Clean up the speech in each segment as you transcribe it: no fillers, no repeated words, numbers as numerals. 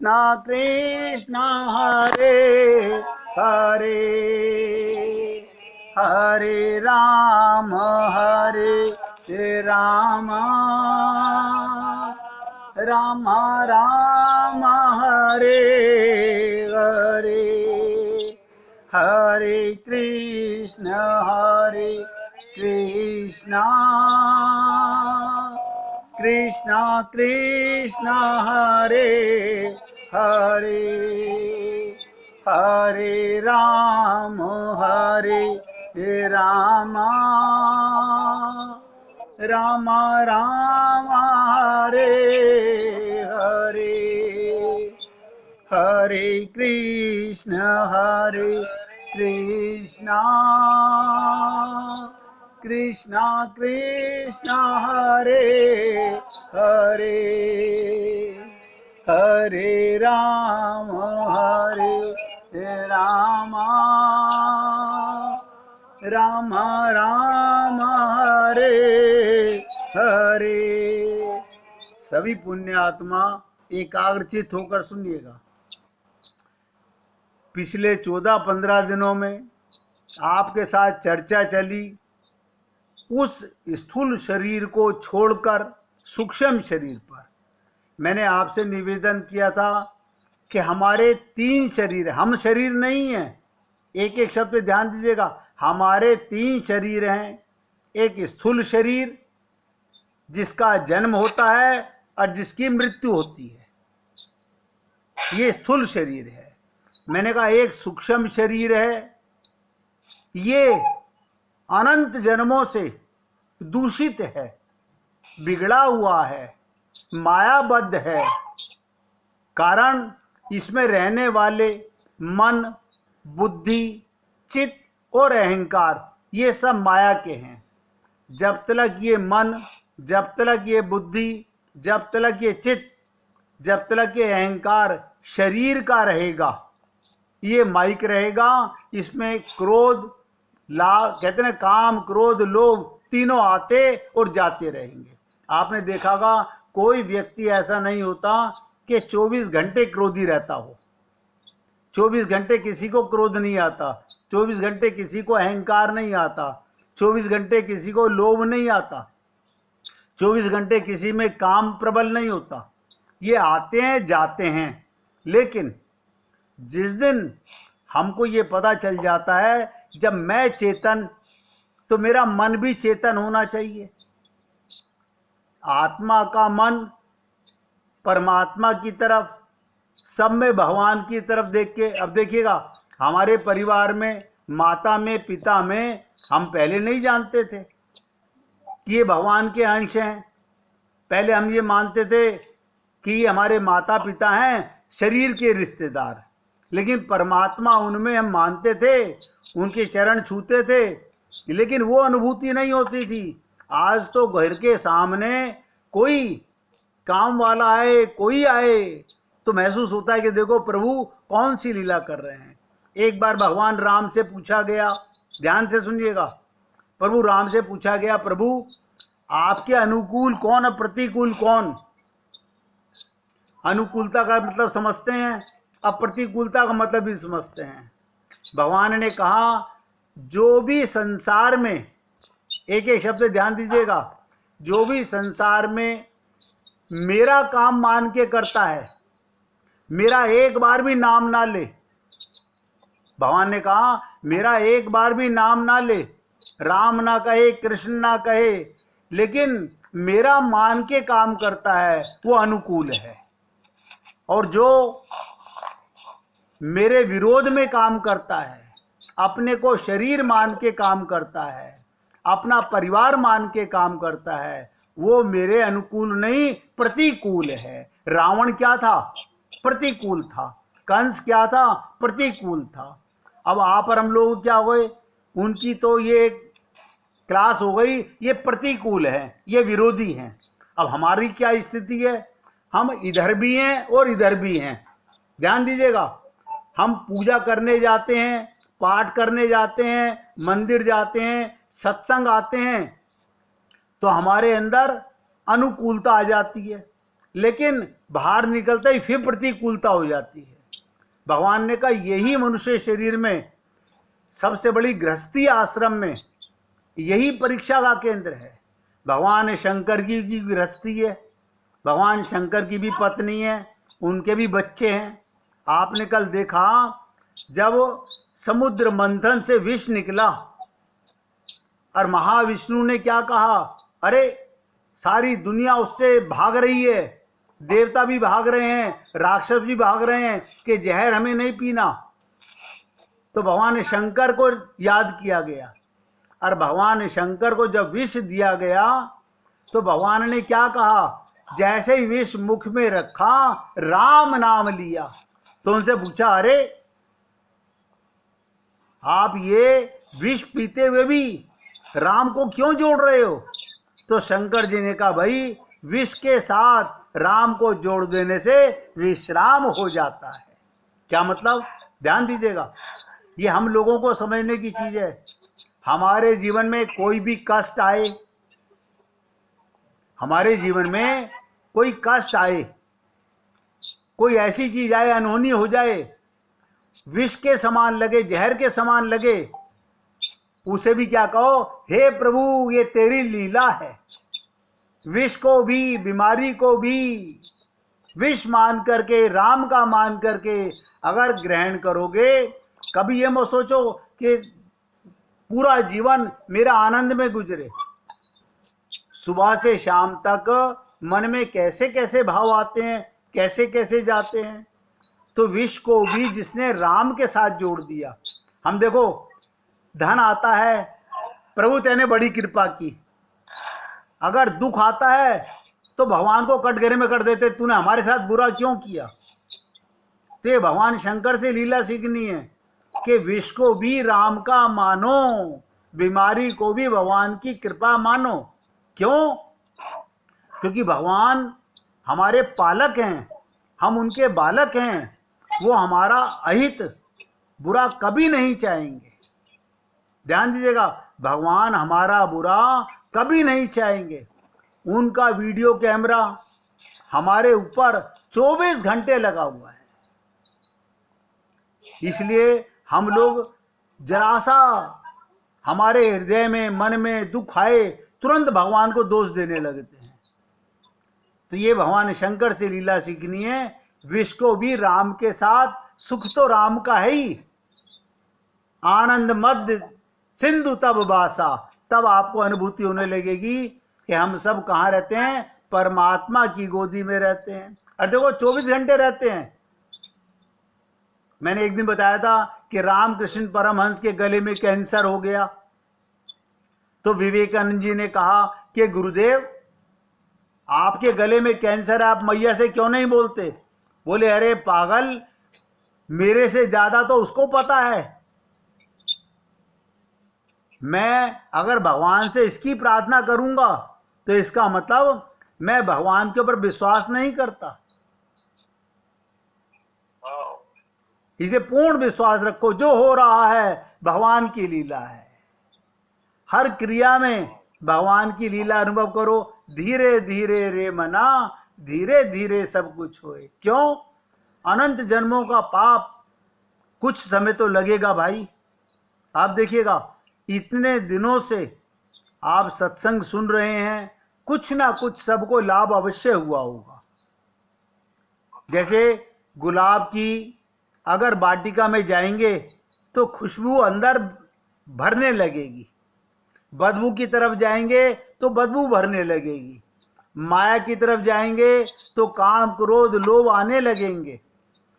कृष्ण हरे हरे, हरे राम राम राम हरे हरे, हरे कृष्ण कृष्ण कृष्ण हरे हरे, हरे राम राम राम हरे हरे, हरे कृष्ण कृष्ण कृष्ण हरे हरे, हरे राम राम राम हरे हरे। सभी पुण्य आत्मा एकाग्रचित होकर सुनिएगा। पिछले 14-15 दिनों में आपके साथ चर्चा चली उस स्थूल शरीर को छोड़कर सूक्ष्म शरीर पर। मैंने आपसे निवेदन किया था कि हमारे 3 शरीर, हम शरीर नहीं हैं, एक एक शब्द पे ध्यान दीजिएगा। हमारे 3 शरीर हैं। एक स्थूल शरीर जिसका जन्म होता है और जिसकी मृत्यु होती है, ये स्थूल शरीर है। मैंने कहा एक सूक्ष्म शरीर है, ये अनंत जन्मों से दूषित है, बिगड़ा हुआ है, मायाबद्ध है। कारण इसमें रहने वाले मन, बुद्धि, चित्त और अहंकार ये सब माया के हैं। जब तक ये मन, जब तक ये बुद्धि, जब तक ये चित्त, जब तक ये अहंकार शरीर का रहेगा, ये माइक रहेगा, इसमें क्रोध, कहते हैं काम, क्रोध, लोभ तीनों आते और जाते रहेंगे। आपने देखा होगा कोई व्यक्ति ऐसा नहीं होता कि 24 घंटे क्रोधी रहता हो। 24 घंटे किसी को क्रोध नहीं आता, 24 घंटे किसी को अहंकार नहीं आता, 24 घंटे किसी को लोभ नहीं आता, 24 घंटे किसी में काम प्रबल नहीं होता। ये आते हैं जाते हैं, लेकिन जिस दिन हमको ये पता चल जाता है जब मैं चेतन, तो मेरा मन भी चेतन होना चाहिए। आत्मा का मन परमात्मा की तरफ, सब में भगवान की तरफ देख के। अब देखिएगा हमारे परिवार में, माता में, पिता में, हम पहले नहीं जानते थे कि ये भगवान के अंश हैं। पहले हम ये मानते थे कि हमारे माता पिता हैं, शरीर के रिश्तेदार। लेकिन परमात्मा उनमें हम मानते थे, उनके चरण छूते थे, लेकिन वो अनुभूति नहीं होती थी। आज तो घर के सामने कोई काम वाला आए, कोई आए, तो महसूस होता है कि देखो प्रभु कौन सी लीला कर रहे हैं। एक बार भगवान राम से पूछा गया, ध्यान से सुनिएगा, प्रभु राम से पूछा गया, प्रभु आपके अनुकूल कौन और प्रतिकूल कौन? अनुकूलता का मतलब समझते हैं, अब प्रतिकूलता का मतलब भी समझते हैं। भगवान ने कहा जो भी संसार में, एक एक शब्द ध्यान दीजिएगा, जो भी संसार में मेरा काम मान के करता है, मेरा एक बार भी नाम ना ले। भगवान ने कहा मेरा एक बार भी नाम ना ले, राम ना कहे, कृष्ण ना कहे, लेकिन मेरा मान के काम करता है, वो अनुकूल है। और जो मेरे विरोध में काम करता है, अपने को शरीर मान के काम करता है, अपना परिवार मान के काम करता है, वो मेरे अनुकूल नहीं, प्रतिकूल है। रावण क्या था? प्रतिकूल था। कंस क्या था? प्रतिकूल था। अब आप और हम लोग क्या हुए, उनकी तो ये क्लास हो गई, ये प्रतिकूल है, ये विरोधी हैं। अब हमारी क्या स्थिति है? हम इधर भी हैं और इधर भी हैं। ध्यान दीजिएगा, हम पूजा करने जाते हैं, पाठ करने जाते हैं, मंदिर जाते हैं, सत्संग आते हैं, तो हमारे अंदर अनुकूलता आ जाती है। लेकिन बाहर निकलते ही फिर प्रतिकूलता हो जाती है। भगवान ने कहा यही मनुष्य शरीर में सबसे बड़ी गृहस्थी आश्रम में यही परीक्षा का केंद्र है। भगवान शंकर की गृहस्थी है, भगवान शंकर की भी पत्नी है, उनके भी बच्चे हैं। आपने कल देखा जब समुद्र मंथन से विष निकला और महाविष्णु ने क्या कहा, अरे सारी दुनिया उससे भाग रही है, देवता भी भाग रहे हैं, राक्षस भी भाग रहे हैं कि जहर हमें नहीं पीना। तो भगवान शंकर को याद किया गया और भगवान शंकर को जब विष दिया गया तो भगवान ने क्या कहा, जैसे ही विष मुख में रखा राम नाम लिया। तो उनसे पूछा, अरे आप ये विष पीते हुए भी राम को क्यों जोड़ रहे हो? तो शंकर जी ने कहा, भाई विष के साथ राम को जोड़ देने से विश्राम हो जाता है। क्या मतलब? ध्यान दीजिएगा, ये हम लोगों को समझने की चीज है। हमारे जीवन में कोई भी कष्ट आए, हमारे जीवन में कोई कष्ट आए, कोई ऐसी चीज आए, अनहोनी हो जाए, विष के समान लगे, जहर के समान लगे, उसे भी क्या कहो, हे प्रभु ये तेरी लीला है। विष को भी, बीमारी को भी विष मान करके, राम का मान करके अगर ग्रहण करोगे, कभी ये मत सोचो कि पूरा जीवन मेरा आनंद में गुजरे। सुबह से शाम तक मन में कैसे कैसे भाव आते हैं, कैसे कैसे जाते हैं। तो विष को भी जिसने राम के साथ जोड़ दिया। हम देखो, धन आता है, प्रभु तेने बड़ी कृपा की। अगर दुख आता है तो भगवान को कटघरे में कर देते, तूने हमारे साथ बुरा क्यों किया। तो ये भगवान शंकर से लीला सीखनी है कि विष को भी राम का मानो, बीमारी को भी भगवान की कृपा मानो। क्यों? क्योंकि भगवान हमारे पालक हैं, हम उनके बालक हैं, वो हमारा अहित बुरा कभी नहीं चाहेंगे। ध्यान दीजिएगा, भगवान हमारा बुरा कभी नहीं चाहेंगे। उनका वीडियो कैमरा हमारे ऊपर 24 घंटे लगा हुआ है। इसलिए हम लोग जरा सा हमारे हृदय में, मन में दुख आए, तुरंत भगवान को दोष देने लगते हैं। तो ये भगवान शंकर से लीला सीखनी है। विष को भी राम के साथ, सुख तो राम का है ही। आनंद मध्य सिंधु तब बासा, तब आपको अनुभूति होने लगेगी कि हम सब कहाँ रहते हैं, परमात्मा की गोदी में रहते हैं। और देखो 24 घंटे रहते हैं। मैंने एक दिन बताया था कि रामकृष्ण परमहंस के गले में कैंसर हो गया। तो विवेकानंद जी ने कहा कि गुरुदेव आपके गले में कैंसर है, आप मैया से क्यों नहीं बोलते? बोले, अरे पागल, मेरे से ज्यादा तो उसको पता है। मैं अगर भगवान से इसकी प्रार्थना करूंगा तो इसका मतलब मैं भगवान के ऊपर विश्वास नहीं करता। इसे पूर्ण विश्वास रखो, जो हो रहा है भगवान की लीला है। हर क्रिया में भगवान की लीला अनुभव करो। धीरे धीरे रे मना, धीरे धीरे सब कुछ होए। क्यों? अनंत जन्मों का पाप कुछ समय तो लगेगा भाई। आप देखिएगा, इतने दिनों से आप सत्संग सुन रहे हैं, कुछ ना कुछ सबको लाभ अवश्य हुआ होगा। जैसे गुलाब की अगर वाटिका में जाएंगे तो खुशबू अंदर भरने लगेगी, बदबू की तरफ जाएंगे तो बदबू भरने लगेगी, माया की तरफ जाएंगे तो काम, क्रोध, लोभ आने लगेंगे।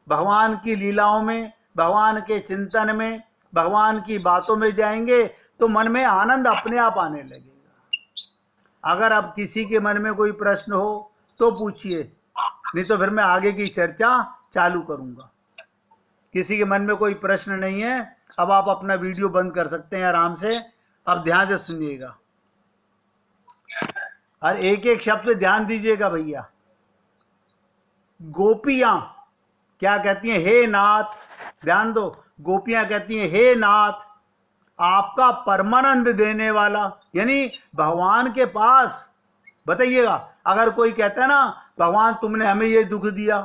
भगवान की लीलाओं में, भगवान के चिंतन में, भगवान की बातों में जाएंगे तो मन में आनंद अपने आप आने लगेगा। अगर अब किसी के मन में कोई प्रश्न हो तो पूछिए, नहीं तो फिर मैं आगे की चर्चा चालू करूंगा। किसी के मन में कोई प्रश्न नहीं है, अब आप अपना वीडियो बंद कर सकते हैं आराम से। अब ध्यान से सुनिएगा और एक एक शब्द पे ध्यान दीजिएगा भैया। गोपियां क्या कहती हैं? हे नाथ। ध्यान दो, गोपियां कहती हैं, हे नाथ, आपका परमानंद देने वाला। यानी भगवान के पास, बताइएगा, अगर कोई कहता है ना भगवान तुमने हमें ये दुख दिया।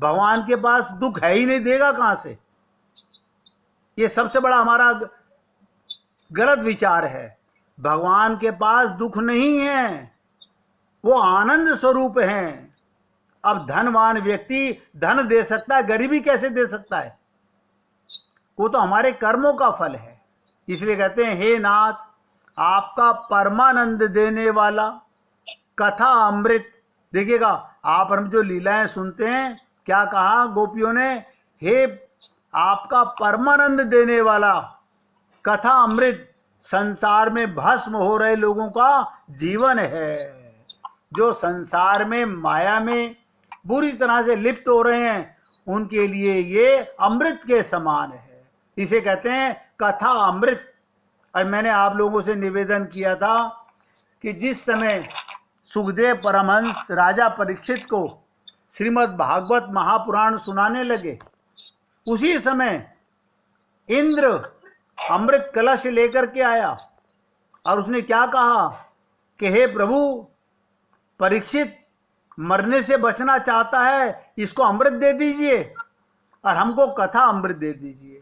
भगवान के पास दुख है ही नहीं, देगा कहां से? ये सबसे बड़ा हमारा गलत विचार है। भगवान के पास दुख नहीं है, वो आनंद स्वरूप हैं। अब धनवान व्यक्ति धन दे सकता है, गरीबी कैसे दे सकता है? वो तो हमारे कर्मों का फल है। इसलिए कहते हैं, हे नाथ, आपका परमानंद देने वाला कथा अमृत। देखिएगा, आप हम जो लीलाएं सुनते हैं, क्या कहा गोपियों ने? हे आपका परमानंद देने वाला कथा अमृत संसार में भस्म हो रहे लोगों का जीवन है। जो संसार में माया में बुरी तरह से लिप्त हो रहे हैं, उनके लिए ये अमृत के समान है। इसे कहते हैं कथा अमृत। और मैंने आप लोगों से निवेदन किया था कि जिस समय सुखदेव परमहंस राजा परीक्षित को श्रीमद् भागवत महापुराण सुनाने लगे, उसी समय इंद्र अमृत कलश लेकर के आया और उसने क्या कहा कि हे प्रभु, परीक्षित मरने से बचना चाहता है, इसको अमृत दे दीजिए और हमको कथा अमृत दे दीजिए।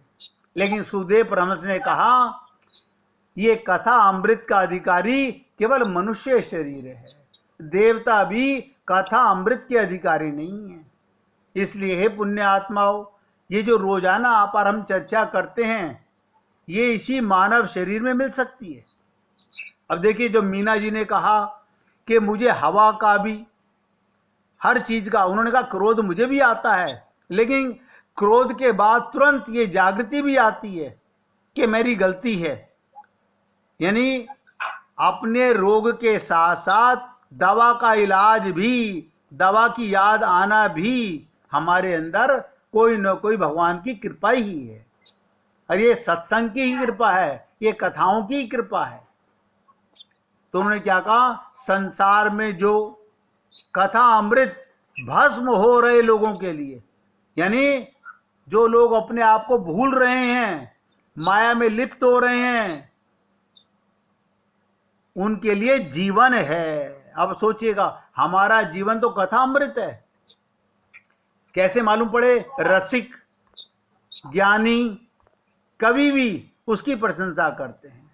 लेकिन सुखदेव परमहंस ने कहा, ये कथा अमृत का अधिकारी केवल मनुष्य शरीर है, देवता भी कथा अमृत के अधिकारी नहीं है। इसलिए हे पुण्य आत्माओं, ये जो रोजाना आप और हम चर्चा करते हैं, ये इसी मानव शरीर में मिल सकती है। अब देखिए, जो मीना जी ने कहा कि मुझे हवा का भी, हर चीज का, उन्होंने कहा क्रोध मुझे भी आता है, लेकिन क्रोध के बाद तुरंत ये जागृति भी आती है कि मेरी गलती है। यानी अपने रोग के साथ साथ दवा का इलाज भी, दवा की याद आना भी हमारे अंदर कोई न कोई भगवान की कृपा ही है। और ये सत्संग की ही कृपा है, ये कथाओं की कृपा है। तो उन्होंने क्या कहा, संसार में जो कथा अमृत भस्म हो रहे लोगों के लिए, यानी जो लोग अपने आप को भूल रहे हैं, माया में लिप्त हो रहे हैं, उनके लिए जीवन है। अब सोचिएगा, हमारा जीवन तो कथा अमृत है। कैसे मालूम पड़े? रसिक ज्ञानी कभी भी उसकी प्रशंसा करते हैं।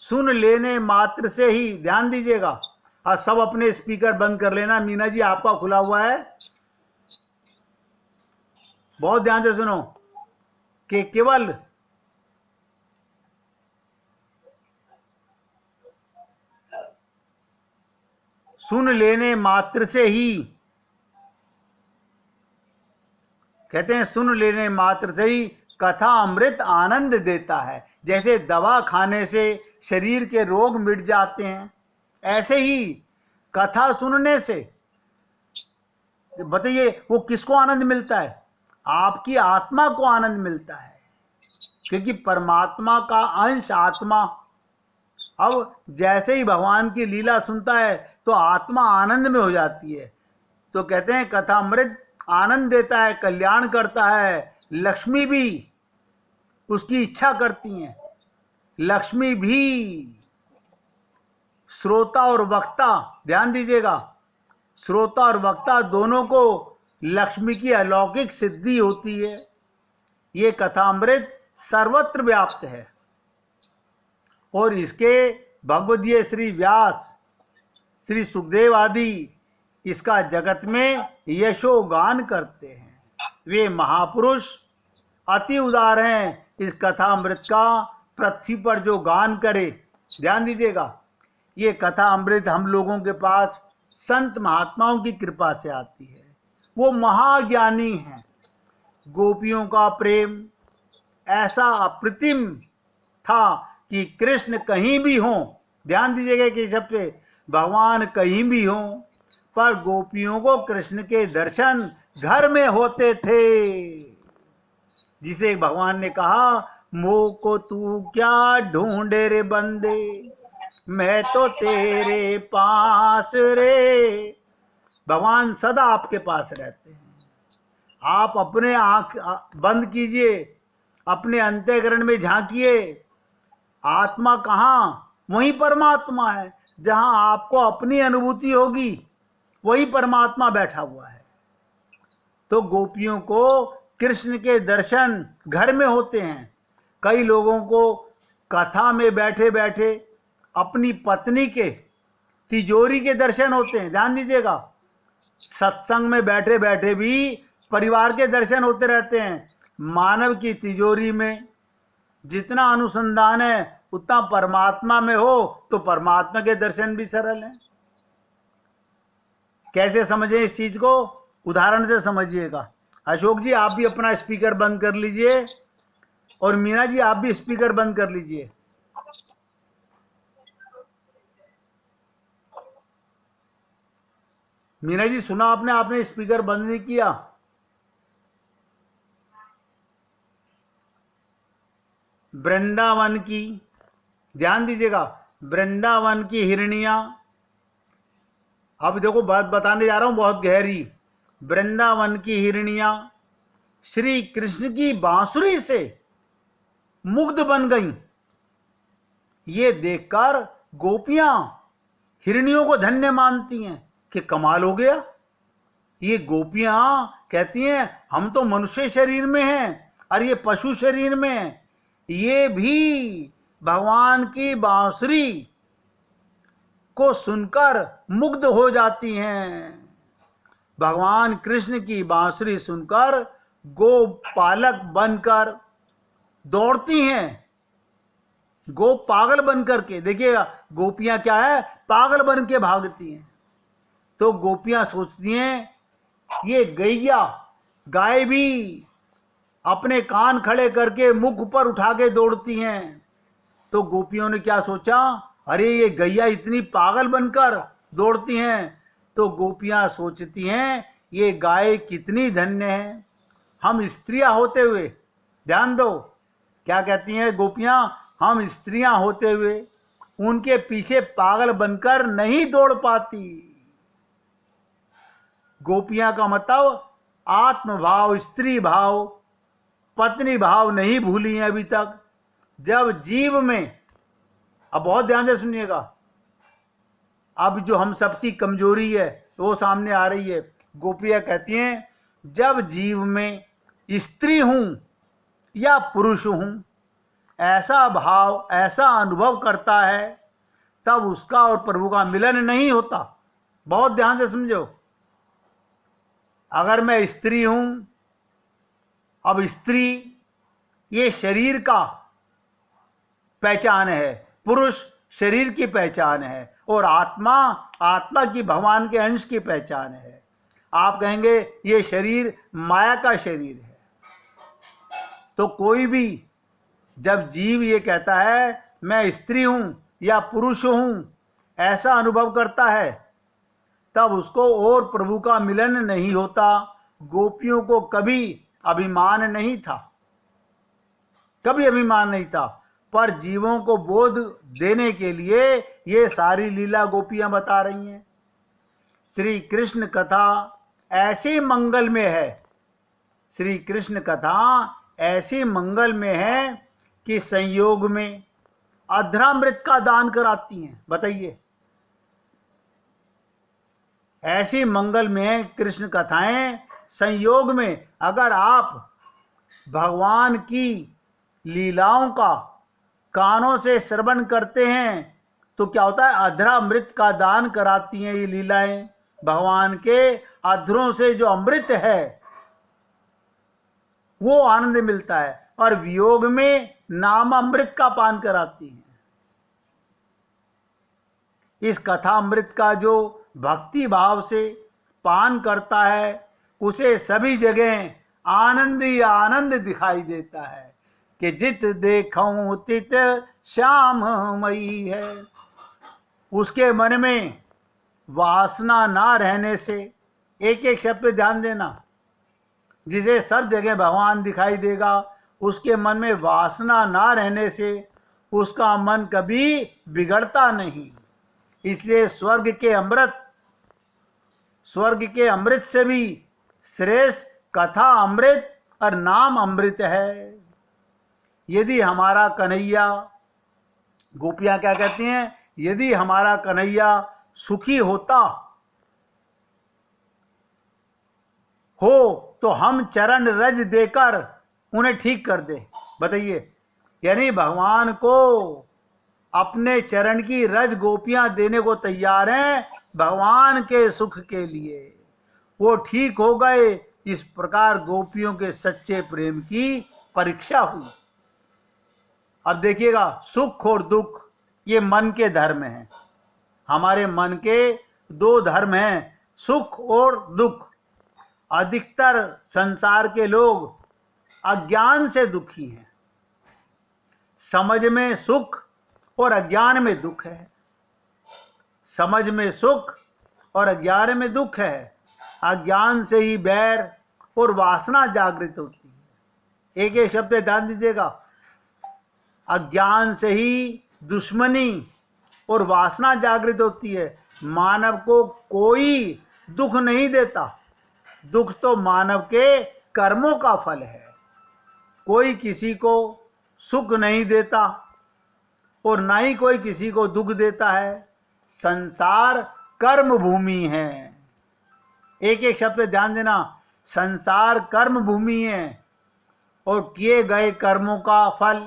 सुन लेने मात्र से ही, ध्यान दीजिएगा, और सब अपने स्पीकर बंद कर लेना। मीना जी आपका खुला हुआ है, बहुत ध्यान से सुनो कि केवल सुन लेने मात्र से ही, कहते हैं सुन लेने मात्र से ही कथा अमृत आनंद देता है। जैसे दवा खाने से शरीर के रोग मिट जाते हैं, ऐसे ही कथा सुनने से, बताइए वो किसको आनंद मिलता है? आपकी आत्मा को आनंद मिलता है, क्योंकि परमात्मा का अंश आत्मा। अब जैसे ही भगवान की लीला सुनता है तो आत्मा आनंद में हो जाती है। तो कहते हैं कथा अमृत आनंद देता है, कल्याण करता है। लक्ष्मी भी उसकी इच्छा करती हैं। लक्ष्मी भी, श्रोता और वक्ता, ध्यान दीजिएगा, श्रोता और वक्ता दोनों को लक्ष्मी की अलौकिक सिद्धि होती है। ये कथा अमृत सर्वत्र व्याप्त है और इसके भगवदीय श्री व्यास, श्री सुखदेव आदि इसका जगत में यशोगान करते हैं। वे महापुरुष अति उदार हैं। इस कथा अमृत का पृथ्वी पर जो गान करे, ध्यान दीजिएगा, ये कथा अमृत हम लोगों के पास संत महात्माओं की कृपा से आती है। वो महाज्ञानी हैं। गोपियों का प्रेम ऐसा अप्रतिम था कि कृष्ण कहीं भी हों, ध्यान दीजिएगा कि शब्द पे, भगवान कहीं भी हों, पर गोपियों को कृष्ण के दर्शन घर में होते थे। जिसे भगवान ने कहा, मोह को तू क्या ढूंढे रे बंदे, मैं तो तेरे पास रे। भगवान सदा आपके पास रहते हैं। आप अपने आंख बंद कीजिए, अपने अंतःकरण में झांकिए। आत्मा कहाँ? वहीं परमात्मा है। जहां आपको अपनी अनुभूति होगी, वही परमात्मा बैठा हुआ है। तो गोपियों को कृष्ण के दर्शन घर में होते हैं। कई लोगों को कथा में बैठे बैठे अपनी पत्नी के तिजोरी के दर्शन होते हैं। ध्यान दीजिएगा, सत्संग में बैठे बैठे भी परिवार के दर्शन होते रहते हैं। मानव की तिजोरी में जितना अनुसंधान है उतना परमात्मा में हो तो परमात्मा के दर्शन भी सरल हैं। कैसे समझें इस चीज को? उदाहरण से समझिएगा। अशोक जी आप भी अपना स्पीकर बंद कर लीजिए, और मीना जी आप भी स्पीकर बंद कर लीजिए। मीना जी सुना आपने? आपने स्पीकर बंद नहीं किया। वृंदावन की, ध्यान दीजिएगा, वृंदावन की हिरनियां, अब देखो बात बताने जा रहा हूं बहुत गहरी। वृंदावन की हिरनियां श्री कृष्ण की बांसुरी से मुग्ध बन गईं। ये देखकर गोपियां हिरनियों को धन्य मानती हैं कि कमाल हो गया। ये गोपियां कहती हैं हम तो मनुष्य शरीर में हैं और ये पशु शरीर में हैं, ये भी भगवान की बांसुरी को सुनकर मुग्ध हो जाती हैं। भगवान कृष्ण की बांसुरी सुनकर गोपालक बनकर दौड़ती हैं, गो पागल बनकर के। देखिएगा गोपियां क्या है, पागल बन के भागती हैं। तो गोपियां सोचती हैं ये गैया, गाय भी अपने कान खड़े करके मुख पर उठा के दौड़ती हैं। तो गोपियों ने क्या सोचा, अरे ये गैया इतनी पागल बनकर दौड़ती हैं। तो गोपियां सोचती हैं ये गाय कितनी धन्य है, हम स्त्रियां होते हुए, ध्यान दो क्या कहती हैं गोपियां, हम स्त्रियां होते हुए उनके पीछे पागल बनकर नहीं दौड़ पाती। गोपियां का मतलब आत्मभाव, स्त्री भाव, पत्नी भाव नहीं भूली हैं अभी तक। जब जीव में, अब बहुत ध्यान से सुनिएगा, अब जो हम सबकी कमजोरी है तो वो सामने आ रही है। गोपियां कहती हैं जब जीव में स्त्री हूं या पुरुष हूं ऐसा भाव, ऐसा अनुभव करता है, तब उसका और प्रभु का मिलन नहीं होता। बहुत ध्यान से समझो। अगर मैं स्त्री हूं, अब स्त्री ये शरीर का पहचान है, पुरुष शरीर की पहचान है, और आत्मा, आत्मा की भगवान के अंश की पहचान है। आप कहेंगे ये शरीर माया का शरीर है। तो कोई भी जब जीव ये कहता है मैं स्त्री हूं या पुरुष हूं ऐसा अनुभव करता है, तब उसको और प्रभु का मिलन नहीं होता। गोपियों को कभी अभिमान नहीं था, कभी अभिमान नहीं था, पर जीवों को बोध देने के लिए ये सारी लीला गोपियां बता रही हैं। श्री कृष्ण कथा ऐसी मंगल में है, श्री कृष्ण कथा ऐसी मंगल में है कि संयोग में अधरामृत का दान कराती हैं। बताइए, ऐसी मंगल में कृष्ण कथाएं, संयोग में अगर आप भगवान की लीलाओं का कानों से श्रवण करते हैं तो क्या होता है, अधरामृत का दान कराती हैं ये लीलाएं। भगवान के अधरों से जो अमृत है वो आनंद मिलता है, और वियोग में नाम अमृत का पान कराती हैं। इस कथा अमृत का जो भक्ति भाव से पान करता है उसे सभी जगह आनंद ही आनंद दिखाई देता है कि जित देखूं तित श्याममयी है। उसके मन में वासना ना रहने से, एक एक शब्द पे ध्यान देना, जिसे सब जगह भगवान दिखाई देगा, उसके मन में वासना ना रहने से उसका मन कभी बिगड़ता नहीं। इसलिए स्वर्ग के अमृत से भी श्रेष्ठ कथा अमृत और नाम अमृत है। यदि हमारा कन्हैया, गोपियां क्या कहती हैं, यदि हमारा कन्हैया सुखी होता हो तो हम चरण रज देकर उन्हें ठीक कर दे। बताइए, यानी भगवान को अपने चरण की रज गोपियां देने को तैयार हैं भगवान के सुख के लिए। वो ठीक हो गए। इस प्रकार गोपियों के सच्चे प्रेम की परीक्षा हुई। अब देखिएगा, सुख और दुख ये मन के धर्म हैं। हमारे मन के दो धर्म हैं, सुख और दुख। अधिकतर संसार के लोग अज्ञान से दुखी हैं। समझ में सुख और अज्ञान में दुख है। समझ में सुख और अज्ञान में दुख है। अज्ञान से ही बैर और वासना जागृत होती है। एक एक शब्द ध्यान दीजिएगा। अज्ञान से ही दुश्मनी और वासना जागृत होती है। मानव को कोई दुख नहीं देता। दुख तो मानव के कर्मों का फल है। कोई किसी को सुख नहीं देता और ना ही कोई किसी को दुख देता है। संसार कर्म भूमि है। एक एक शब्द पे ध्यान देना। संसार कर्म भूमि है और किए गए कर्मों का फल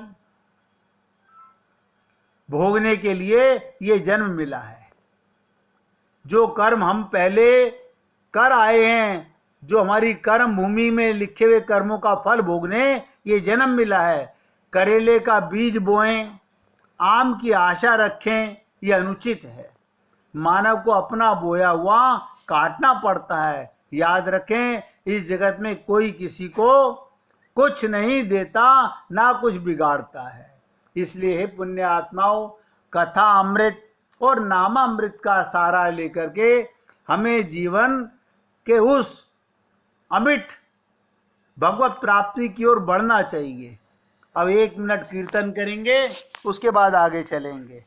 भोगने के लिए ये जन्म मिला है। जो कर्म हम पहले कर आए हैं, जो हमारी कर्म भूमि में लिखे हुए कर्मों का फल भोगने ये जन्म मिला है। करेले का बीज बोएं, आम की आशा रखें, यह अनुचित है। मानव को अपना बोया हुआ काटना पड़ता है। याद रखें, इस जगत में कोई किसी को कुछ नहीं देता, ना कुछ बिगाड़ता है। इसलिए हे पुण्य आत्माओं, कथा अमृत और नामामृत का सहारा लेकर के हमें जीवन के उस अमिट भगवत प्राप्ति की ओर बढ़ना चाहिए। अब 1 मिनट कीर्तन करेंगे, उसके बाद आगे चलेंगे।